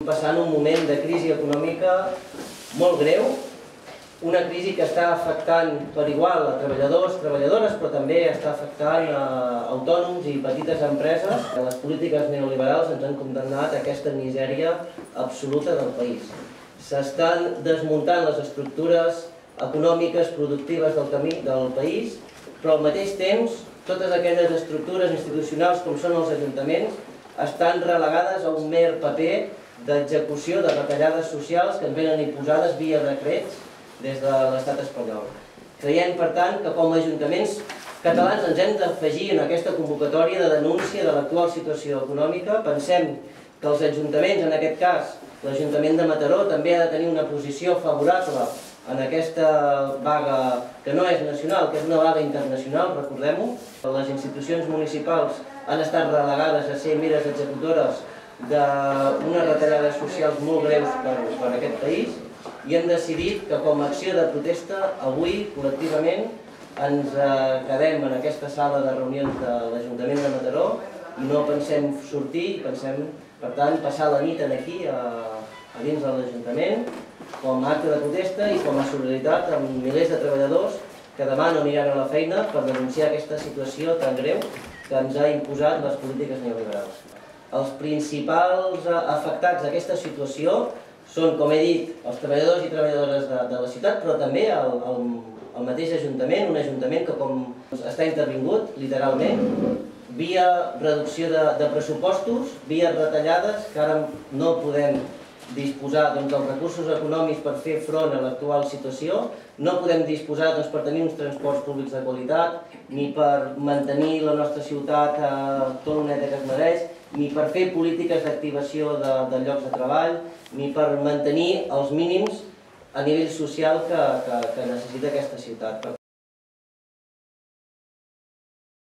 Passant un moment de crisi econòmica molt greu, una crisi que està afectant per igual a treballadors, treballadores, però també està afectant a autònoms i petites empreses. Les polítiques neoliberals ens han condemnat a aquesta misèria absoluta del país. S'estan desmuntant les estructures econòmiques, productives del país, però al mateix temps totes aquelles estructures institucionals com són els ajuntaments estan relegades a un mer paper d'execució de retallades socials que ens venen imposades via decrets des de l'estat espanyol. Creiem, per tant, que com a ajuntaments catalans ens hem d'afegir en aquesta convocatòria de denúncia de l'actual situació econòmica. Pensem que els ajuntaments, en aquest cas l'Ajuntament de Mataró, també ha de tenir una posició favorable en aquesta vaga que no és nacional, que és una vaga internacional, recordem-ho. Les institucions municipals han estat relegades a ser meres executores d'unes retallades socials molt greus per a aquest país i hem decidit que com a acció de protesta avui, col·lectivament, ens quedem en aquesta sala de reunions de l'Ajuntament de Mataró i no pensem sortir i pensem, per tant, passar la nit aquí a dins de l'Ajuntament com a acte de protesta i com a solidaritat amb milers de treballadors que demà no aniran a la feina per denunciar aquesta situació tan greu que ens ha imposat les polítiques neoliberals. Els principals afectats d'aquesta situació són, com he dit, els treballadors i treballadores de la ciutat, però també el mateix Ajuntament, un Ajuntament que està intervingut, literalment, via reducció de pressupostos, via retallades, que ara no podem disposar dels recursos econòmics per fer front a l'actual situació, no podem disposar per tenir uns transports públics de qualitat, ni per mantenir la nostra ciutat tot el net que es mereix, ni per fer polítiques d'activació de llocs de treball, ni per mantenir els mínims a nivell social que necessita aquesta ciutat.